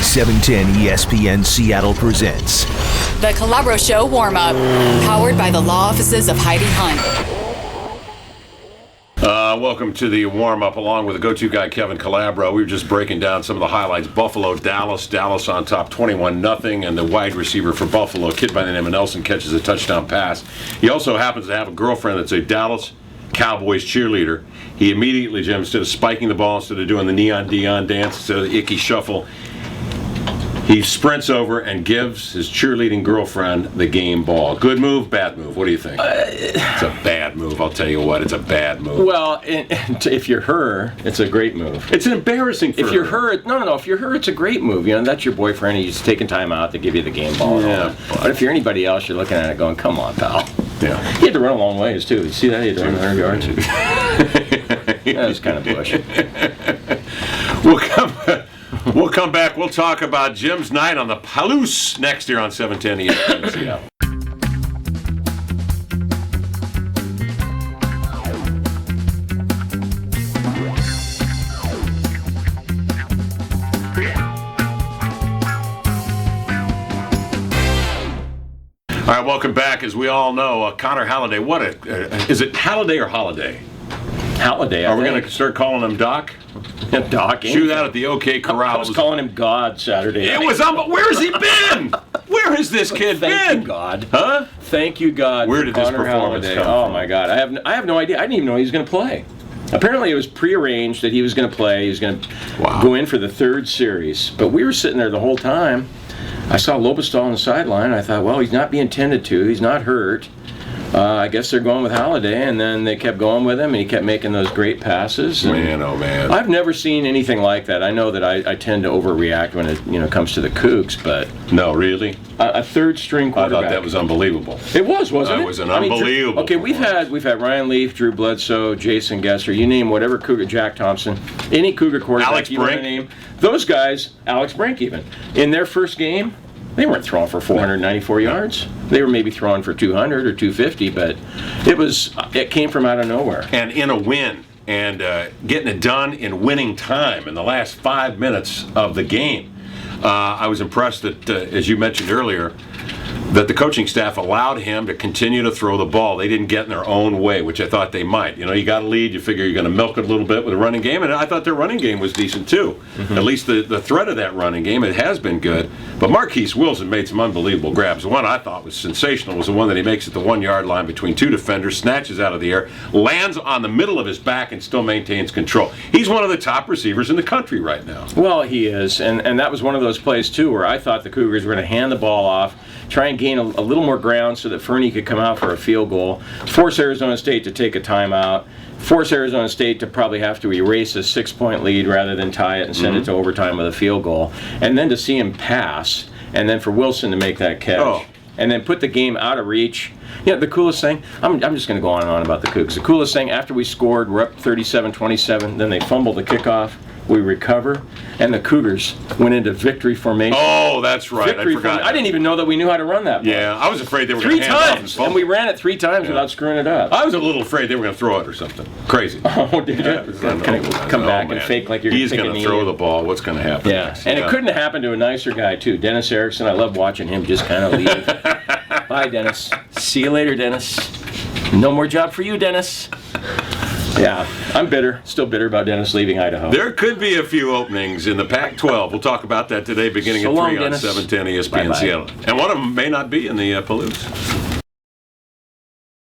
710 ESPN Seattle presents The Calabro Show warm-up, powered by the law offices of Heidi Hunt. Welcome to the warm-up along with the go-to guy, Kevin Calabro. We were just breaking down some of the highlights. Buffalo, Dallas on top 21-0, and the wide receiver for Buffalo, a kid by the name of Nelson, catches a touchdown pass. He also happens to have a girlfriend that's a Dallas Cowboys cheerleader. He immediately, Jim, instead of spiking the ball, instead of doing the Neon Dion dance, instead of the icky shuffle, he sprints over and gives his cheerleading girlfriend the game ball. Good move, bad move? What do you think? It's a bad move. I'll tell you what, it's a bad move. Well, if you're her, it's a great move. It's embarrassing for her. If you're her, no. If you're her, it's a great move. You know, that's your boyfriend. He's taking time out to give you the game ball. Yeah. But if you're anybody else, you're looking at it going, come on, pal. Yeah. He had to run a long ways, too. You see that? He had to run 100 yards. That was kind of bush. We'll come back. We'll talk about Jim's night on the Palouse next year on 710 ESPN Seattle. All right, welcome back. As we all know, Connor Halliday. Is it Halliday or Holiday? Halliday, Are we going to start calling him Doc? Doc. Shoot out at the OK Corral. I was calling him God Saturday. It was where has he been? Where has this kid been? Thank you, God. Huh? Thank you, God. Where did this Connor performance Halliday. come from? Oh my God, I have no idea. I didn't even know he was going to play. Apparently, it was prearranged that he was going to play. He was going to go in for the third series. But we were sitting there the whole time. I saw Lobostal on the sideline. I thought, well, he's not being tended to. He's not hurt. I guess they're going with Halliday, and then they kept going with him, and he kept making those great passes. Man, oh man! I've never seen anything like that. I know that I tend to overreact when it comes to the Cougs, but no, really, a third-string quarterback. I thought that was unbelievable. It wasn't it? It was an unbelievable. Okay, we've had Ryan Leaf, Drew Bledsoe, Jason Gesser. You name whatever Cougar, Jack Thompson, any Cougar quarterback Alex you want to name. Those guys, Alex Brink even, in their first game, they weren't throwing for 494 yards. They were maybe throwing for 200 or 250, but it came from out of nowhere. And in a win, and getting it done in winning time in the last 5 minutes of the game. I was impressed that, as you mentioned earlier, that the coaching staff allowed him to continue to throw the ball. They didn't get in their own way, which I thought they might. You know, you got a lead, you figure you're going to milk it a little bit with a running game, and I thought their running game was decent too. Mm-hmm. At least the threat of that running game, it has been good. But Marquise Wilson made some unbelievable grabs. The one I thought was sensational was the one that he makes at the 1 yard line between two defenders, snatches out of the air, lands on the middle of his back, and still maintains control. He's one of the top receivers in the country right now. Well, he is, and that was one of those plays too where I thought the Cougars were going to hand the ball off, try and gain a little more ground so that Fernie could come out for a field goal, force Arizona State to take a timeout, force Arizona State to probably have to erase a 6-point lead rather than tie it and send it to overtime with a field goal, and then to see him pass, and then for Wilson to make that catch, and then put the game out of reach. Yeah, the coolest thing, I'm just going to go on and on about the Cougs. The coolest thing, after we scored, we're up 37-27, then they fumble the kickoff. We recover, and the Cougars went into victory formation. Oh, that's right. I forgot. I didn't even know that we knew how to run that ball. Yeah, I was afraid they were going to hand off. 3 times, and we ran it 3 times without screwing it up. I was a little afraid they were going to throw it or something. Crazy. Oh, did you? Come back and fake like you're He's going to throw the ball. What's going to happen? Yeah, and it couldn't have happened to a nicer guy, too. Dennis Erickson, I love watching him just kind of leave. Bye, Dennis. See you later, Dennis. No more job for you, Dennis. Yeah, I'm still bitter about Dennis leaving Idaho. There could be a few openings in the Pac-12. We'll talk about that today beginning at 3 on 710 ESPN Seattle. And one of them may not be in the Palouse.